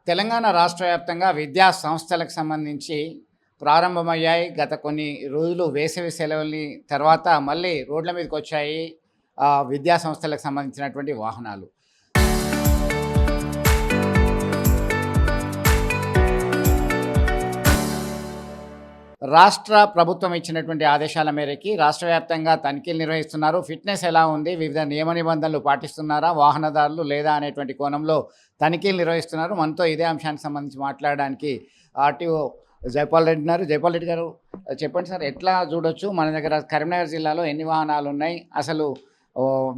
తెలంగాణ రాష్ట్ర వ్యాప్తంగా విద్యా సంస్థలకు సంబంధించి ప్రారంభమయ్యాయి. గత కొన్ని రోజులు వేసవి సెలవుల్ని తర్వాత మళ్ళీ రోడ్ల మీదకొచ్చాయి విద్యా సంస్థలకు సంబంధించినటువంటి వాహనాలు. రాష్ట్ర ప్రభుత్వం ఇచ్చినటువంటి ఆదేశాల మేరకి రాష్ట్ర వ్యాప్తంగా తనిఖీలు నిర్వహిస్తున్నారు. ఫిట్‌నెస్ ఎలా ఉంది? వివిధ నియమ నిబంధనలు పాటిస్తున్నారా వాహనదారులు లేదా అనేటువంటి కోణంలో తనిఖీలు నిర్వహిస్తున్నారు. మనతో ఇదే అంశానికి సంబంధించి మాట్లాడడానికి ఆర్‌టీఓ జైపాల్ రెడ్డి ఉన్నారు. జైపాల్ రెడ్డి గారు, చెప్పండి సార్, ఎట్లా చూడొచ్చు మన దగ్గర కరీంనగర్ జిల్లాలో ఎన్ని వాహనాలు ఉన్నాయి? అసలు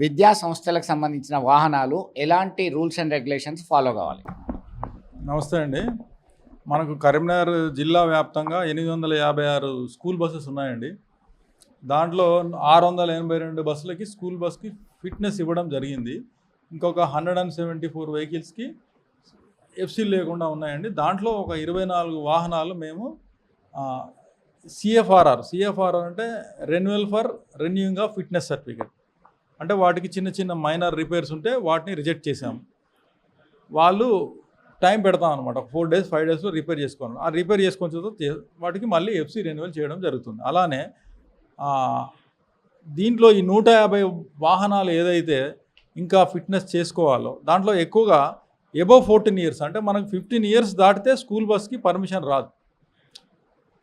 విద్యా సంస్థలకు సంబంధించిన వాహనాలు ఎలాంటి రూల్స్ అండ్ రెగ్యులేషన్స్ ఫాలో కావాలి? నమస్తే అండి. మనకు కరీంనగర్ జిల్లా వ్యాప్తంగా 856 స్కూల్ బస్సెస్ ఉన్నాయండి. దాంట్లో 682 బస్సులకి స్కూల్ బస్కి ఫిట్నెస్ ఇవ్వడం జరిగింది. ఇంకొక 174 వెహికల్స్కి ఎఫ్సీ లేకుండా ఉన్నాయండి. దాంట్లో ఒక 24 వాహనాలు మేము సిఎఫ్ఆర్ఆర్ అంటే renewal for renewing of fitness certificate, అంటే వాటికి చిన్న చిన్న మైనర్ రిపేర్స్ ఉంటే వాటిని రిజెక్ట్ చేసాము. వాళ్ళు టైం పెడతాం అనమాట, 4 days 5 daysలో రిపేర్ చేసుకోవాలి. ఆ రిపేర్ చేసుకొని వాటికి మళ్ళీ ఎఫ్సీ రెన్యువల్ చేయడం జరుగుతుంది. అలానే దీంట్లో ఈ 150 వాహనాలు ఏదైతే ఇంకా ఫిట్నెస్ చేసుకోవాలో దాంట్లో ఎక్కువగా అబవ్ 14 years, అంటే మనకు 15 years దాటితే స్కూల్ బస్కి పర్మిషన్ రాదు.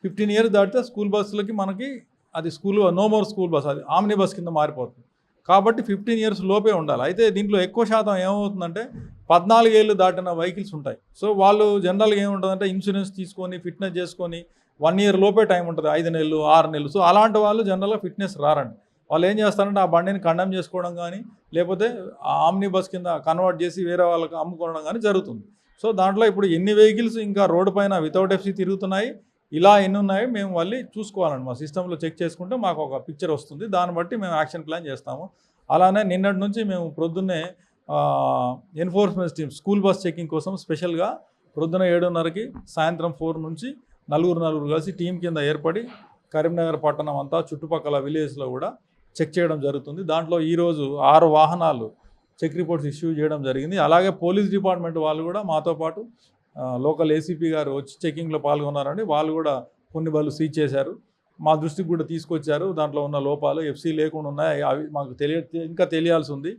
15 years దాటితే స్కూల్ బస్సులకి మనకి అది నో మోర్ స్కూల్ బస్, అది ఆమ్ని బస్ కింద మారిపోతుంది. కాబట్టి 15 years లోపే ఉండాలి. అయితే దీంట్లో ఎక్కువ శాతం ఏమవుతుందంటే 14 ఏళ్ళు దాటిన వెహికల్స్ ఉంటాయి. సో వాళ్ళు జనరల్గా ఏముంటుందంటే ఇన్సూరెన్స్ తీసుకొని ఫిట్నెస్ చేసుకొని 1 year లోపే టైం ఉంటుంది, 5 నెలలు 6 నెలలు. సో అలాంటి వాళ్ళు జనరల్గా ఫిట్నెస్ రారండి. వాళ్ళు ఏం చేస్తారంటే ఆ బండిని కండెమ్ చేసుకోవడం కానీ లేకపోతే ఆమ్ని బస్ కింద కన్వర్ట్ చేసి వేరే వాళ్ళకి అమ్ముకోవడం కానీ జరుగుతుంది. సో దాంట్లో ఇప్పుడు ఎన్ని వెహికల్స్ ఇంకా రోడ్డు పైన వితౌట్ ఎఫ్సీ తిరుగుతున్నాయి, ఇలా ఎన్ని ఉన్నాయి మేము మళ్ళీ చూసుకోవాలండి. మా సిస్టంలో చెక్ చేసుకుంటే మాకు ఒక పిక్చర్ వస్తుంది. దాన్ని బట్టి మేము యాక్షన్ ప్లాన్ చేస్తాము. అలానే నిన్నటి నుంచి మేము ప్రొద్దున్నే enforcement team school bus checking కోసం స్పెషల్గా ప్రొద్దున 7:30కి సాయంత్రం 4 నుంచి నలుగురు కలిసి టీం కింద ఏర్పడి కరీంనగర్ పట్టణం అంతా చుట్టుపక్కల విలేజ్లో కూడా చెక్ చేయడం జరుగుతుంది. దాంట్లో ఈరోజు 6 వాహనాలు చెక్ రిపోర్ట్స్ ఇష్యూ చేయడం జరిగింది. అలాగే పోలీస్ డిపార్ట్మెంట్ వాళ్ళు కూడా మాతో పాటు లోకల్ ఏసీపీ గారు వచ్చి చెకింగ్లో పాల్గొన్నారండి. వాళ్ళు కూడా కొన్ని బళ్ళు సీజ్ చేశారు, మా దృష్టికి కూడా తీసుకొచ్చారు. దాంట్లో ఉన్న లోపాలు ఎఫ్సీ లేకుండా ఉన్నాయి, అవి మాకు ఇంకా తెలియాల్సి ఉంది.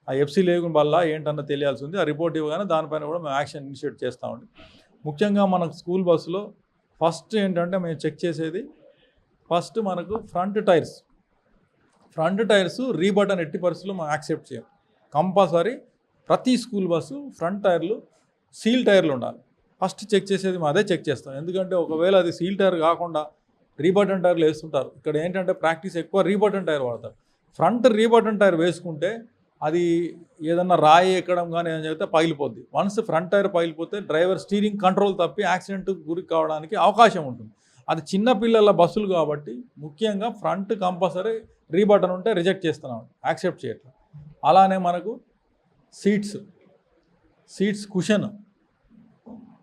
ఆ ఎఫ్సీ లేకుండా వల్ల ఏంటన్నా తెలియాల్సి ఉంది. ఆ రిపోర్ట్ ఇవ్వగానే దానిపైన కూడా మేము యాక్షన్ ఇనిషియేట్ చేస్తామండి. ముఖ్యంగా మనకు స్కూల్ బస్సులో ఫస్ట్ ఏంటంటే మేము చెక్ చేసేది మనకు ఫ్రంట్ టైర్స్ రీబటన్ ఎట్టి పరిస్థితుల్లో మనం యాక్సెప్ట్ చేయం. కంపల్సరీ ప్రతి స్కూల్ బస్సు ఫ్రంట్ టైర్లు సీల్ టైర్లు ఉండాలి. ఫస్ట్ చెక్ చేసేది అదే చెక్ చేస్తాం. ఎందుకంటే ఒకవేళ అది సీల్ టైర్ కాకుండా రీబటన్ టైర్లు వేస్తుంటారు. ఇక్కడ ఏంటంటే ప్రాక్టీస్ ఎక్కువ రీబటన్ టైర్ వాడతారు. ఫ్రంట్ రీబటన్ టైర్ వేసుకుంటే అది ఏదన్నా రాయి ఎక్కడం కానీ ఏదైనా చెప్తే పగిలిపోద్ది. వన్స్ ఫ్రంట్ టైర్ పగిలిపోతే డ్రైవర్ స్టీరింగ్ కంట్రోల్ తప్పి యాక్సిడెంట్కి గురి కావడానికి అవకాశం ఉంటుంది. అది చిన్నపిల్లల బస్సులు కాబట్టి ముఖ్యంగా ఫ్రంట్ కంపల్సరీ రీబటన్ ఉంటే రిజెక్ట్ చేస్తున్నాం, యాక్సెప్ట్ చేయట్లేదు. అలానే మనకు సీట్స్ కుషన్,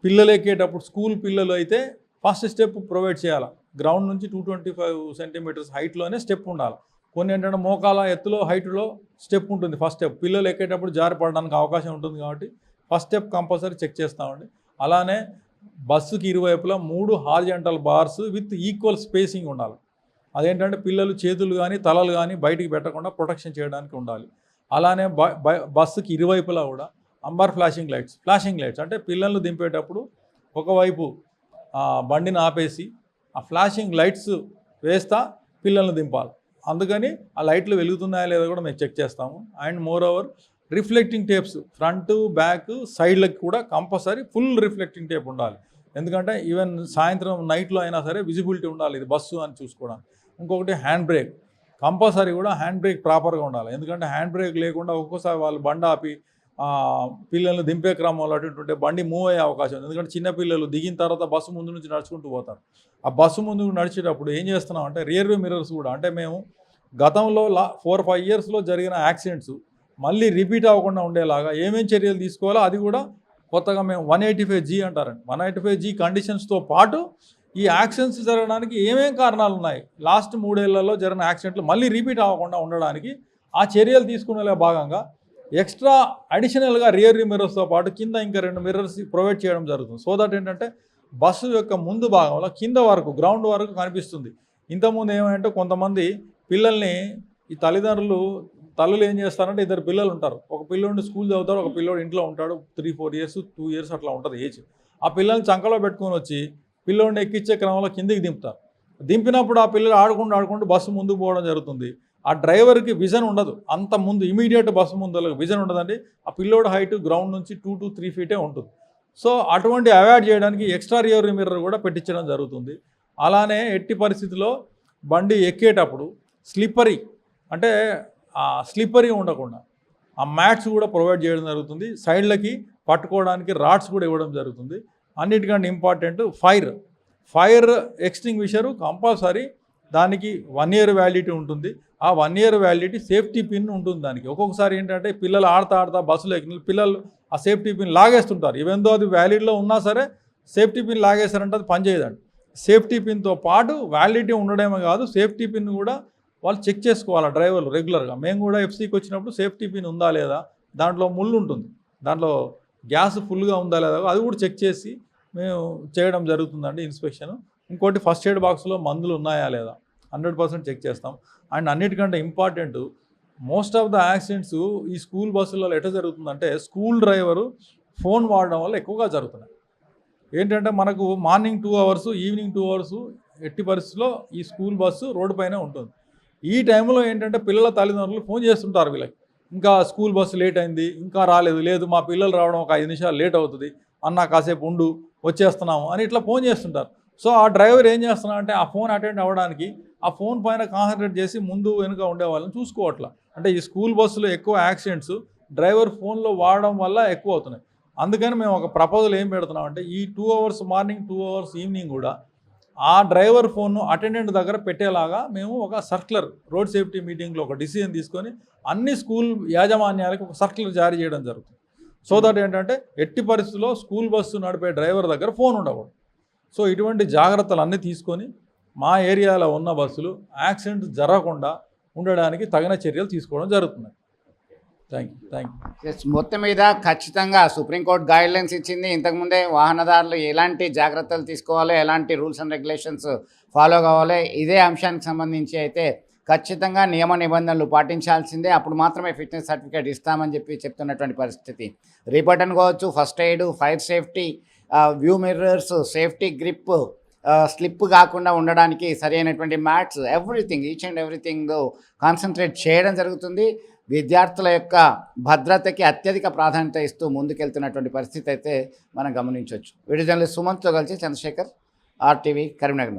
పిల్లలు ఎక్కేటప్పుడు స్కూల్ పిల్లలు అయితే ఫస్ట్ స్టెప్ ప్రొవైడ్ చేయాలి. గ్రౌండ్ నుంచి 225 centimeters హైట్లోనే స్టెప్ ఉండాలి. కొన్ని ఏంటంటే మోకాల ఎత్తులో హైట్లో స్టెప్ ఉంటుంది. ఫస్ట్ స్టెప్ పిల్లలు ఎక్కేటప్పుడు జారి పడడానికి అవకాశం ఉంటుంది కాబట్టి ఫస్ట్ స్టెప్ కంపల్సరీ చెక్ చేస్తామండి. అలానే బస్సుకి ఇరువైపులా 3 horizontal bars with equal spacing ఉండాలి. అదేంటంటే పిల్లలు చేతులు కానీ తలలు కానీ బయటికి పెట్టకుండా ప్రొటెక్షన్ చేయడానికి ఉండాలి. అలానే బస్సుకి ఇరువైపులా కూడా అంబర్ ఫ్లాషింగ్ లైట్స్ అంటే పిల్లలు దింపేటప్పుడు ఒకవైపు బండిని ఆపేసి ఆ ఫ్లాషింగ్ లైట్స్ వేస్తా పిల్లల్ని దింపాలి. అందుకని ఆ లైట్లు వెలుగుతున్నాయా లేదా కూడా మేము చెక్ చేస్తాము. And moreover reflecting tapes front back సైడ్లకు కూడా కంపల్సరీ ఫుల్ రిఫ్లెక్టింగ్ టేప్ ఉండాలి. ఎందుకంటే ఈవెన్ సాయంత్రం నైట్లో అయినా సరే విజిబిలిటీ ఉండాలి ఇది బస్సు అని చూసుకోవడానికి. ఇంకొకటి హ్యాండ్ బ్రేక్ కంపల్సరీ కూడా హ్యాండ్ బ్రేక్ ప్రాపర్గా ఉండాలి. ఎందుకంటే హ్యాండ్ బ్రేక్ లేకుండా ఒక్కోసారి వాళ్ళు బండి ఆపి పిల్లల్ని దింపే క్రమంలో అటుంటే బండి మూవ్ అయ్యే అవకాశం ఉంది. ఎందుకంటే చిన్నపిల్లలు దిగిన తర్వాత బస్సు ముందు నుంచి నడుచుకుంటూ పోతారు. ఆ బస్సు ముందు నడిచేటప్పుడు ఏం చేస్తున్నాం అంటే రియర్ వ్యూ మిర్రర్స్ కూడా, అంటే మేము గతంలో 4-5 yearsలో జరిగిన యాక్సిడెంట్స్ మళ్ళీ రిపీట్ అవ్వకుండా ఉండేలాగా ఏమేం చర్యలు తీసుకోవాలో అది కూడా కొత్తగా మేము 185G అంటారండి. 185G కండిషన్స్తో పాటు ఈ యాక్సిడెంట్స్ జరగడానికి ఏమేం కారణాలు ఉన్నాయి, లాస్ట్ 3 ఏళ్లలో జరిగిన యాక్సిడెంట్లు మళ్ళీ రిపీట్ అవ్వకుండా ఉండడానికి ఆ చర్యలు తీసుకునేలా భాగంగా ఎక్స్ట్రా అడిషనల్గా రియర్ వ్యూ మిర్రర్స్తో పాటు కింద ఇంకా 2 మిర్రర్స్ ప్రొవైడ్ చేయడం జరుగుతుంది. సో దట్ ఏంటంటే బస్సు యొక్క ముందు భాగంలో కింద వరకు గ్రౌండ్ వరకు కనిపిస్తుంది. ఇంతకుముందు ఏమంటే కొంతమంది పిల్లల్ని ఈ తల్లులు ఏం చేస్తారంటే 2 పిల్లలు ఉంటారు. ఒక పిల్లోడిని స్కూల్ చదువుతాడు, ఒక పిల్లోడు ఇంట్లో ఉంటాడు. 3-4 ఇయర్స్ 2 ఇయర్స్ అట్లా ఉంటుంది ఏజ్. ఆ పిల్లల్ని చంకలో పెట్టుకొని వచ్చి పిల్లోడిని ఎక్కించే క్రమంలో కిందికి దింపుతారు. దింపినప్పుడు ఆ పిల్లలు ఆడుకుంటూ బస్సు ముందుకు పోవడం జరుగుతుంది. ఆ డ్రైవర్కి విజన్ ఉండదు. అంత ముందు ఇమీడియట్ బస్సు ముందు విజన్ ఉండదండి. ఆ పిల్లోడు హైట్ గ్రౌండ్ నుంచి 2 to 3 ఫీటే ఉంటుంది. సో అటువంటి అవాయిడ్ చేయడానికి ఎక్స్ట్రా రియర్ మిర్రర్ కూడా పెట్టించడం జరుగుతుంది. అలానే ఎట్టి పరిస్థితిలో బండి ఎక్కేటప్పుడు స్లిప్పరీ ఉండకుండా ఆ మ్యాట్స్ కూడా ప్రొవైడ్ చేయడం జరుగుతుంది. సైడ్లకి పట్టుకోవడానికి రాడ్స్ కూడా ఇవ్వడం జరుగుతుంది. అన్నిటికంటే ఇంపార్టెంట్ ఫైర్ ఎక్స్టింగ్విషరు కంపల్సరీ. దానికి 1 year వ్యాలిడిటీ ఉంటుంది. ఆ 1 year వ్యాలిడిటీ సేఫ్టీ పిన్ ఉంటుంది దానికి. ఒక్కొక్కసారి ఏంటంటే పిల్లలు ఆడతా బస్సులో ఎక్కిన పిల్లలు ఆ సేఫ్టీ పిన్ లాగేస్తుంటారు. ఈవెందో అది వ్యాలిడ్లో ఉన్నా సరే సేఫ్టీ పిన్ లాగేశారంటే అది పనిచేయదండి. సేఫ్టీ పిన్తో పాటు వ్యాలిడిటీ ఉండడమే కాదు, సేఫ్టీ పిన్ కూడా వాళ్ళు చెక్ చేసుకోవాలి డ్రైవర్లు రెగ్యులర్గా. మేము కూడా ఎఫ్సీకి వచ్చినప్పుడు సేఫ్టీ పిన్ ఉందా లేదా, దాంట్లో ముళ్ళు ఉంటుంది, దాంట్లో గ్యాస్ ఫుల్గా ఉందా లేదా అది కూడా చెక్ చేసి మేము చేయడం జరుగుతుందండి ఇన్స్పెక్షన్. ఇంకోటి ఫస్ట్ ఎయిడ్ బాక్స్లో మందులు ఉన్నాయా లేదా 100% చెక్ చేస్తాం. అండ్ అన్నిటికంటే important, most of the accidents ఈ స్కూల్ బస్సులలో ఎట్లా జరుగుతుందంటే స్కూల్ డ్రైవరు ఫోన్ వాడడం వల్ల ఎక్కువగా జరుగుతున్నాయి. ఏంటంటే మనకు మార్నింగ్ 2 hours ఈవినింగ్ 2 hours ఎట్టి పరిస్థితుల్లో ఈ స్కూల్ బస్సు రోడ్డు పైనే ఉంటుంది. ఈ టైంలో ఏంటంటే పిల్లల తల్లిదండ్రులు ఫోన్ చేస్తుంటారు వీళ్ళకి, ఇంకా స్కూల్ బస్సు లేట్ అయింది, ఇంకా లేదు మా పిల్లలు రావడం ఒక 5 నిమిషాలు లేట్ అవుతుంది అన్న, కాసేపు ఉండు వచ్చేస్తున్నాము అని ఇట్లా ఫోన్ చేస్తుంటారు. సో ఆ డ్రైవర్ ఏం చేస్తున్నారంటే ఆ ఫోన్ అటెండ్ అవ్వడానికి ఆ ఫోన్ పైన కాన్సన్ట్రేట్ చేసి ముందు వెనుక ఉండే వాళ్ళని చూసుకోవట్లా. అంటే ఈ స్కూల్ బస్సులో ఎక్కువ యాక్సిడెంట్స్ డ్రైవర్ ఫోన్లో వాడడం వల్ల ఎక్కువ అవుతున్నాయి. అందుకని మేము ఒక ప్రపోజల్ ఏం పెడుతున్నామంటే ఈ 2 hours మార్నింగ్ 2 hours ఈవినింగ్ కూడా ఆ డ్రైవర్ ఫోన్ను అటెండెంట్ దగ్గర పెట్టేలాగా మేము ఒక సర్క్యులర్ రోడ్ సేఫ్టీ మీటింగ్లో ఒక డిసిజన్ తీసుకొని అన్ని స్కూల్ యాజమాన్యాలకు ఒక సర్క్యులర్ జారీ చేయడం జరుగుతుంది. సో దట్ ఏంటంటే ఎట్టి పరిస్థితుల్లో స్కూల్ బస్సు నడిపే డ్రైవర్ దగ్గర ఫోన్ ఉండకూడదు. సో ఇటువంటి జాగ్రత్తలు అన్నీ తీసుకొని మా ఏరియాలో ఉన్న బస్సులు యాక్సిడెంట్ జరగకుండా ఉండడానికి తగిన చర్యలు తీసుకోవడం జరుగుతుంది. Thank you. మొత్తం మీద ఖచ్చితంగా సుప్రీంకోర్టు గైడ్లైన్స్ ఇచ్చింది. ఇంతకుముందే వాహనదారులు ఎలాంటి జాగ్రత్తలు తీసుకోవాలో, ఎలాంటి రూల్స్ అండ్ రెగ్యులేషన్స్ ఫాలో కావాలో, ఇదే అంశానికి సంబంధించి అయితే ఖచ్చితంగా నియమ నిబంధనలు పాటించాల్సిందే. అప్పుడు మాత్రమే ఫిట్నెస్ సర్టిఫికేట్ ఇస్తామని చెప్తున్నటువంటి పరిస్థితి. రీబటన్ కావచ్చు, first aid, fire safety, view mirrors, safety grip, slip కాకుండా ఉండడానికి సరైనటువంటి mats, everything, each and everything concentrate చేయడం జరుగుతుంది. విద్యార్థుల యొక్క భద్రతకి అత్యధిక ప్రాధాన్యత ఇస్తూ ముందుకెళ్తున్నటువంటి పరిస్థితి అయితే మనం గమనించవచ్చు. వీడియో జర్నలిస్ట్ సుమంత్తో కలిసి చంద్రశేఖర్, RTV, కరీంనగర్ నుండి.